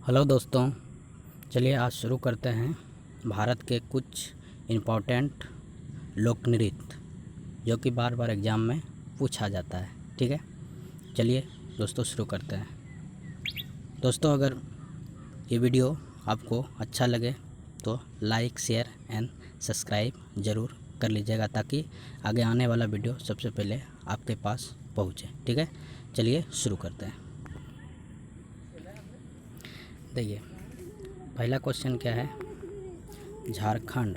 Hello दोस्तों, चलिए आज शुरू करते हैं भारत के कुछ इम्पोर्टेंट लोक नृत्य जो कि बार बार एग्ज़ाम में पूछा जाता है। ठीक है, चलिए दोस्तों शुरू करते हैं। दोस्तों, अगर ये वीडियो आपको अच्छा लगे तो लाइक, शेयर एंड सब्सक्राइब ज़रूर कर लीजिएगा ताकि आगे आने वाला वीडियो सबसे पहले आपके पास पहुँचे। ठीक है, चलिए शुरू करते हैं। देखिए, पहला क्वेश्चन क्या है? झारखंड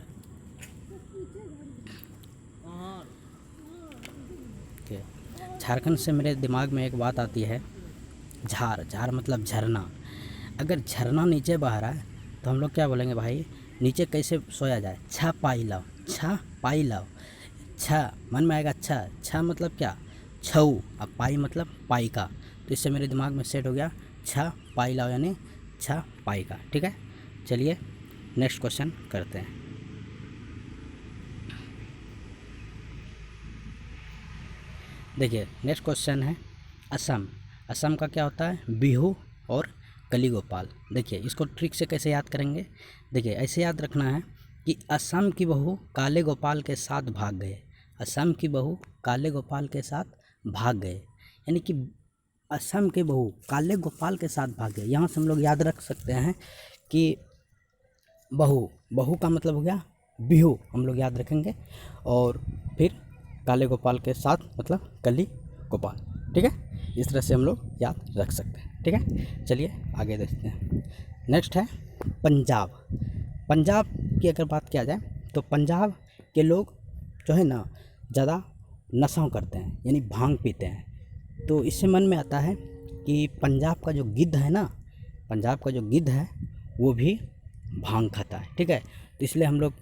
के झारखंड से मेरे दिमाग में एक बात आती है, झार मतलब झरना। अगर झरना नीचे बह रहा है तो हम लोग क्या बोलेंगे भाई, नीचे कैसे सोया जाए? छा पाई लाओ, छा पाई लाओ। छा मन में आएगा, छा मतलब क्या? छऊ। अब पाई मतलब पाई का, तो इससे मेरे दिमाग में सेट हो गया छा पाई लाओ यानी छा पाई का। ठीक है, चलिए नेक्स्ट क्वेश्चन करते हैं। देखिए, नेक्स्ट क्वेश्चन है असम। असम का क्या होता है? बिहू और कली गोपाल। देखिए, इसको ट्रिक से कैसे याद करेंगे? देखिए, ऐसे याद रखना है कि असम की बहू काले गोपाल के साथ भाग गए। असम की बहू काले गोपाल के साथ भाग गए, यानी कि असम के बहू काले गोपाल के साथ भाग गए। यहाँ से हम लोग याद रख सकते हैं कि बहू का मतलब हो गया बिहू, हम लोग याद रखेंगे। और फिर काले गोपाल के साथ मतलब कली गोपाल। ठीक है, इस तरह से हम लोग याद रख सकते हैं। ठीक है, चलिए आगे देखते हैं। नेक्स्ट है पंजाब। पंजाब की अगर बात किया जाए तो पंजाब के लोग जो है ना ज़्यादा नशा करते हैं, यानी भांग पीते हैं। तो इससे मन में आता है कि पंजाब का जो गिद्ध है ना, पंजाब का जो गिद्ध है वो भी भांग खाता है। ठीक है, तो इसलिए हम लोग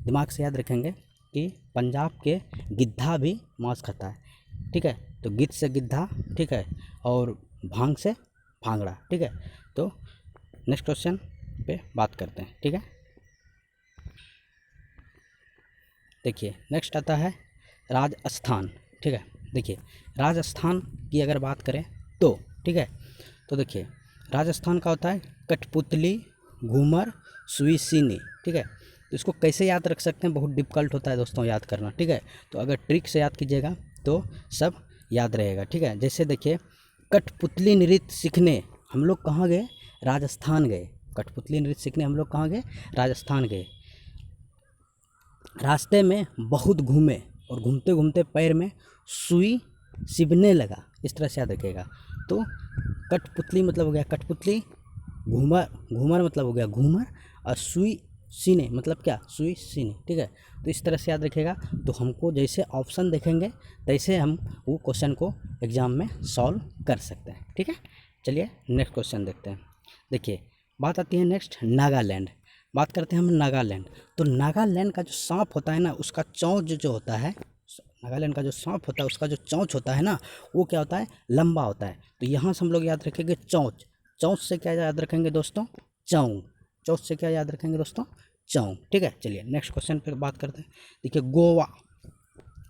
दिमाग से याद रखेंगे कि पंजाब के गिद्धा भी मांस खाता है। ठीक है, तो गिद्ध से गिद्धा, ठीक है, और भांग से भांगड़ा। ठीक है, तो नेक्स्ट क्वेश्चन पे बात करते हैं। ठीक है, देखिए नेक्स्ट आता है राजस्थान। ठीक है, देखिए राजस्थान की अगर बात करें तो ठीक है, तो देखिए राजस्थान का होता है कठपुतली, घूमर, सुई सीनी। ठीक है, तो इसको कैसे याद रख सकते हैं? बहुत डिफ़िकल्ट होता है दोस्तों याद करना। ठीक है, तो अगर ट्रिक से याद कीजिएगा तो सब याद रहेगा। ठीक है, जैसे देखिए कठपुतली नृत्य सीखने हम लोग कहाँ गए? राजस्थान गए। कठपुतली नृत्य सीखने हम लोग कहाँ गए? राजस्थान गए। रास्ते में बहुत घूमे और घूमते घूमते पैर में सुई सिबने लगा। इस तरह से याद रखिएगा। तो कठपुतली मतलब हो गया कठपुतली, घूमर मतलब हो गया घूमर, और सुई सीने मतलब क्या? सुई सीने। ठीक है, तो इस तरह से याद रखिएगा। तो हमको जैसे ऑप्शन देखेंगे तैसे हम वो क्वेश्चन को एग्ज़ाम में सॉल्व कर सकते हैं। ठीक है, चलिए नेक्स्ट क्वेश्चन देखते हैं। देखिए, बात आती है नेक्स्ट नागालैंड। बात करते हैं हम नागालैंड। तो नागालैंड का जो सांप होता है ना, उसका चोंच जो होता है, नागालैंड का जो सांप होता है उसका जो चोंच होता है ना, वो क्या होता है? लंबा होता है। तो यहाँ से हम लोग याद रखेंगे चोंच। चोंच से क्या याद रखेंगे दोस्तों? चौंग। चोंच से क्या याद रखेंगे दोस्तों? चौंग। ठीक है, चलिए नेक्स्ट क्वेश्चन पे बात करते हैं। देखिए गोवा,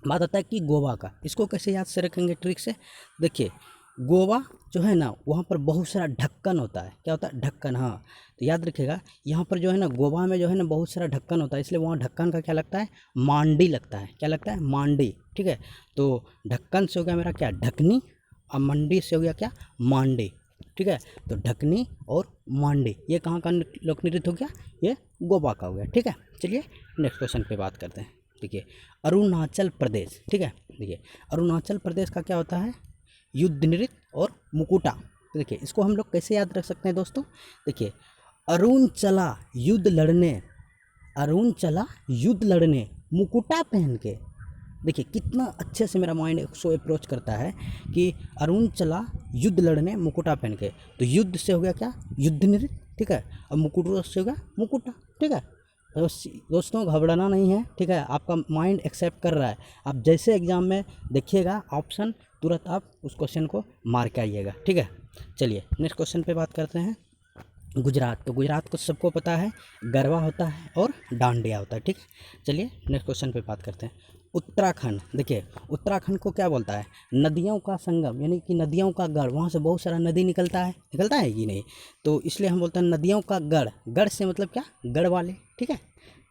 बात आता है कि गोवा का, इसको कैसे याद से रखेंगे ट्रिक से? देखिए गोवा जो है ना वहाँ पर बहुत सारा ढक्कन होता है। क्या होता है? ढक्कन। हाँ, तो याद रखिएगा यहाँ पर जो है ना गोवा में जो है ना बहुत सारा ढक्कन होता है, इसलिए वहाँ ढक्कन का क्या लगता है? मांडी लगता है। क्या लगता है? मांडी। ठीक है, तो ढक्कन से हो गया मेरा क्या? ढकनी, और मंडी से हो गया क्या? मांडी। ठीक है, तो ढकनी और मांडी ये कहाँ का लोक नृत्य हो गया? ये गोवा का हो गया। ठीक है, चलिए नेक्स्ट क्वेश्चन पे बात करते हैं। देखिए अरुणाचल प्रदेश। ठीक है, देखिए अरुणाचल प्रदेश का क्या होता है? युद्ध नृत्य और मुकुटा। तो देखिए इसको हम लोग कैसे याद रख सकते हैं दोस्तों? देखिए अरुण चला युद्ध लड़ने, अरुण चला युद्ध लड़ने मुकुटा पहन के। देखिए कितना अच्छे से मेरा माइंड इसको अप्रोच करता है कि अरुण चला युद्ध लड़ने मुकुटा पहन के। तो युद्ध से हो गया क्या? युद्ध नृत्य। ठीक है, और मुकुट से हो गया मुकुटा। ठीक है, तो दोस्तों घबराना नहीं है। ठीक है, आपका माइंड एक्सेप्ट कर रहा है। आप जैसे एग्ज़ाम में देखिएगा ऑप्शन, तुरंत आप उस क्वेश्चन को मार के आइएगा। ठीक है, चलिए नेक्स्ट क्वेश्चन पे बात करते हैं। गुजरात, तो गुजरात को सबको पता है गरबा होता है और डांडिया होता है, ठीक है। चलिए नेक्स्ट क्वेश्चन पे बात करते हैं। उत्तराखंड, देखिए उत्तराखंड को क्या बोलता है, नदियों का संगम, यानी कि नदियों का गढ़, वहाँ से बहुत सारा नदी निकलता है कि नहीं, तो इसलिए हम बोलते हैं नदियों का गढ़। गढ़ से मतलब क्या, गढ़ वाले, ठीक है।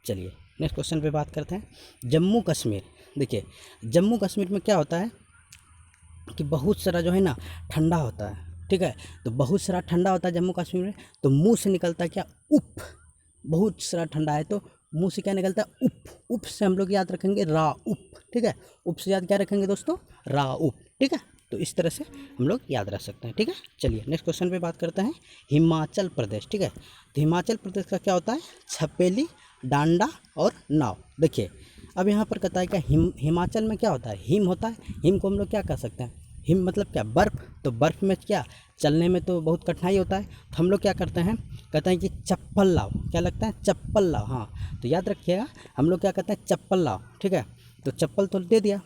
चलिए नेक्स्ट क्वेश्चन पे बात करते हैं। जम्मू कश्मीर, देखिए जम्मू कश्मीर में क्या होता है कि बहुत सारा जो है ना ठंडा होता है, ठीक है। तो बहुत सारा ठंडा होता है जम्मू कश्मीर में, तो मुंह से निकलता है क्या, उप। बहुत सारा ठंडा है तो मुंह से क्या निकलता है, उप। उप से हम लोग याद रखेंगे रा उप, ठीक है। उप से याद क्या रखेंगे दोस्तों, रा उप, ठीक है। तो इस तरह से हम लोग याद रख सकते हैं, ठीक है। चलिए नेक्स्ट क्वेश्चन पे बात करते हैं। हिमाचल प्रदेश, ठीक है। तो हिमाचल प्रदेश का क्या होता है, छपेली, डांडा और नाव। देखिए अब यहाँ पर कहता है क्या, हिमाचल में क्या होता है, हिम होता है। हिम को हम लोग क्या कह सकते हैं, हिम मतलब क्या, बर्फ़। तो बर्फ़ में क्या, चलने में तो बहुत कठिनाई होता है, तो हम लोग क्या करते हैं, कहते हैं कि चप्पल लाओ। क्या लगता है, चप्पल लाओ, हाँ। तो याद रखिएगा हम लोग क्या कहते हैं, चप्पल लाओ, ठीक है। तो चप्पल तो दे दिया,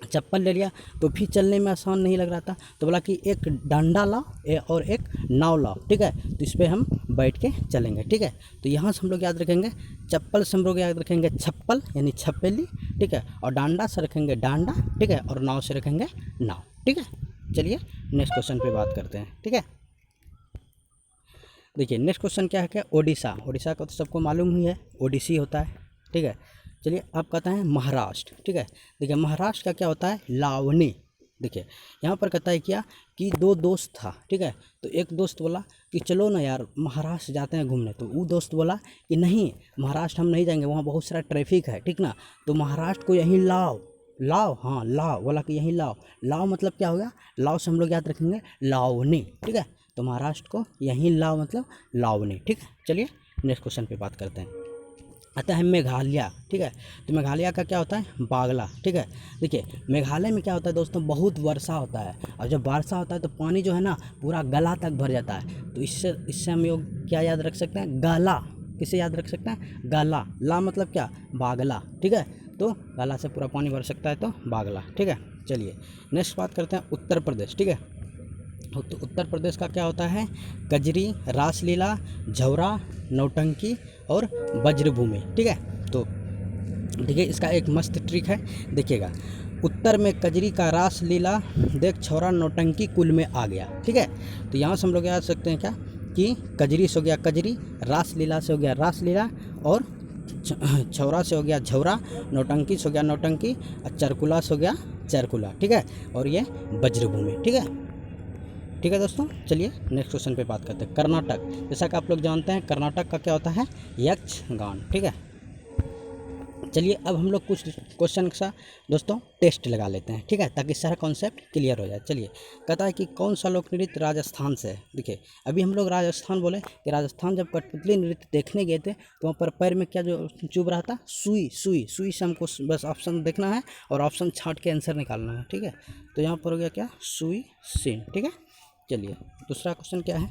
चप्पल ले लिया, तो फिर चलने में आसान नहीं लग रहा था, तो बोला कि एक डंडा लाओ और एक नाव लाओ, ठीक है। तो इस पर हम बैठ के चलेंगे, ठीक है। तो यहाँ से हम लोग याद रखेंगे, चप्पल से हम लोग याद रखेंगे चप्पल यानी छपेली, ठीक है। और डांडा से रखेंगे डांडा, ठीक है। और नाव से रखेंगे नाव, ठीक है। चलिए नेक्स्ट क्वेश्चन पे बात करते हैं, ठीक है। देखिए नेक्स्ट क्वेश्चन क्या है, क्या, ओडिशा। ओडिशा का तो सबको मालूम ही है, ओडिसी होता है, ठीक है। चलिए अब कहते हैं महाराष्ट्र, ठीक है। देखिए महाराष्ट्र का क्या होता है, लावनी। देखिए यहाँ पर कहता है क्या कि दो दोस्त था, ठीक है। तो एक दोस्त बोला कि चलो ना यार महाराष्ट्र जाते हैं घूमने, तो वो दोस्त बोला कि नहीं महाराष्ट्र हम नहीं जाएंगे, वहाँ बहुत सारा ट्रैफिक है, ठीक ना। तो महाराष्ट्र को यहीं लाओ, लाओ, हाँ लाओ, बोला कि यहीं लाओ। लाओ मतलब क्या हो गया, लाओ से हम लोग याद रखेंगे लावनी, ठीक है। तो महाराष्ट्र को यहीं लाओ मतलब लावनी, ठीक है। चलिए नेक्स्ट क्वेश्चन पे बात करते हैं। आता है मेघालय, ठीक है। तो मेघालय का क्या होता है, बागला, ठीक है। देखिए मेघालय में क्या होता है दोस्तों, बहुत वर्षा होता है, और जब वर्षा होता है तो पानी जो है ना पूरा गला तक भर जाता है। तो इससे हम लोग क्या याद रख सकते हैं, गला। किसे याद रख सकते हैं, गला। ला मतलब क्या, बागला, ठीक है। तो गला से पूरा पानी भर सकता है तो बागला, ठीक है। चलिए नेक्स्ट बात करते हैं उत्तर प्रदेश, ठीक है। तो उत्तर प्रदेश का क्या होता है, कजरी, रासलीला, झौरा, नौटंकी और वज्रभूमि, ठीक है। तो देखिए इसका एक मस्त ट्रिक है, देखिएगा। उत्तर में कजरी का रासलीला देख छौरा नौटंकी कुल में आ गया, ठीक है। तो यहाँ से हम लोग याद सकते हैं क्या कि कजरी से हो गया कजरी, रासलीला से हो गया रासलीला, और छौरा से हो गया झौरा, नौटंकी से हो गया नौटंकी, और चरकुला से हो गया चरकुला, ठीक है। और ये वज्रभूमि, ठीक है। ठीक है दोस्तों, चलिए नेक्स्ट क्वेश्चन पे बात करते हैं। कर्नाटक, जैसा कि आप लोग जानते हैं कर्नाटक का क्या होता है, यक्षगान, ठीक है। चलिए अब हम लोग कुछ क्वेश्चन का दोस्तों टेस्ट लगा लेते हैं, ठीक है, ताकि सारा कॉन्सेप्ट क्लियर हो जाए। चलिए कहता है कि कौन सा लोक नृत्य राजस्थान से है। देखिए अभी हम लोग राजस्थान बोले कि राजस्थान जब कठपुतली नृत्य देखने गए थे तो वहाँ पर पैर में क्या जो चुभ रहा था, सुई। सुई सुई से हमको बस ऑप्शन देखना है और ऑप्शन छांट के आंसर निकालना है, ठीक है। तो यहाँ पर हो गया क्या, सुई सीन, ठीक है। चलिए दूसरा क्वेश्चन क्या है,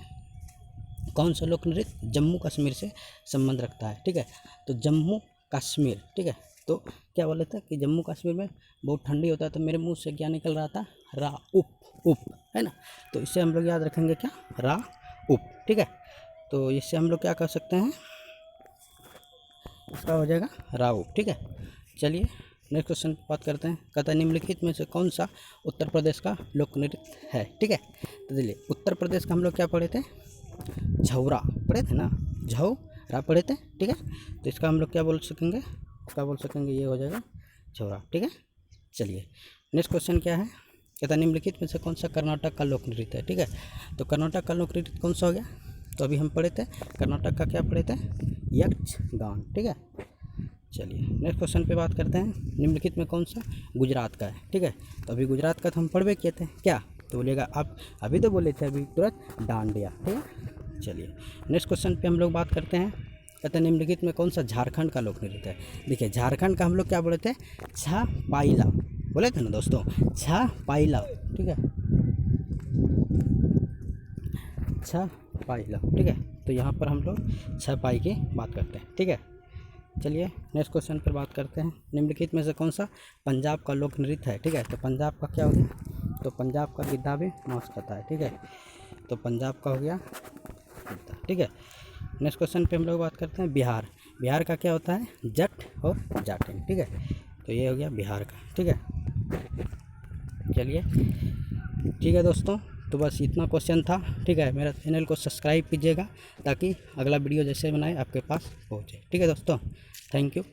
कौन सा लोक नृत्य जम्मू कश्मीर से संबंध रखता है, ठीक है। तो जम्मू कश्मीर, ठीक है। तो क्या बोले थे कि जम्मू कश्मीर में बहुत ठंडी होता है, तो मेरे मुंह से क्या निकल रहा था, रा उप, उप, है ना। तो इससे हम लोग याद रखेंगे क्या, रा उप, ठीक है। तो इससे हम लोग क्या कर सकते हैं, इसका हो जाएगा रा उप, ठीक है। चलिए नेक्स्ट क्वेश्चन बात करते हैं। कहता है निम्नलिखित में से कौन सा उत्तर प्रदेश का लोक नृत्य है, ठीक है। तो चलिए उत्तर प्रदेश का हम लोग क्या पढ़े थे, झौरा पढ़े थे ना, झौरा पढ़े थे, ठीक है। तो इसका हम लोग क्या बोल सकेंगे, इसका बोल सकेंगे ये हो जाएगा झौरा, ठीक है। चलिए नेक्स्ट क्वेश्चन क्या है, कहता है निम्नलिखित में से कौन सा कर्नाटक का लोक नृत्य है, ठीक है। तो कर्नाटक का लोक नृत्य कौन सा हो गया, तो अभी हम पढ़े थे कर्नाटक का क्या पढ़े थे, यक्षगान, ठीक है। चलिए नेक्स्ट क्वेश्चन पे बात करते हैं। निम्नलिखित में कौन सा गुजरात का है, ठीक है। तो अभी गुजरात का तो हम पढ़ किए थे क्या, तो बोलिएगा आप अभी तो बोले थे अभी तुरंत डांडिया, ठीक है। चलिए नेक्स्ट क्वेश्चन पे हम लोग बात करते हैं। कहते हैं निम्नलिखित में कौन सा झारखंड का लोक नृत्य है। देखिए झारखंड का हम लोग क्या बोले थे, छा पाइला बोले थे ना दोस्तों, छा पाइला, ठीक है, छा पाइला, ठीक है। तो यहाँ पर हम लोग छा पाई की बात करते हैं, ठीक है। चलिए नेक्स्ट क्वेश्चन पर बात करते हैं। निम्नलिखित में से कौन सा पंजाब का लोक नृत्य है, ठीक है। तो पंजाब का क्या हो गया, तो पंजाब का गिद्धा भी मस्त होता है, ठीक है। तो पंजाब का हो गया गिद्धा, ठीक है। ठीक है। नेक्स्ट क्वेश्चन पे हम लोग बात करते हैं बिहार। बिहार का क्या होता है? जट और जाटिन, ठीक है। तो ये हो गया बिहार का, ठीक है। चलिए ठीक है दोस्तों, तो बस इतना क्वेश्चन था, ठीक है। मेरा चैनल को सब्सक्राइब कीजिएगा ताकि अगला वीडियो जैसे बनाए आपके पास पहुँचे, ठीक है दोस्तों। Thank you.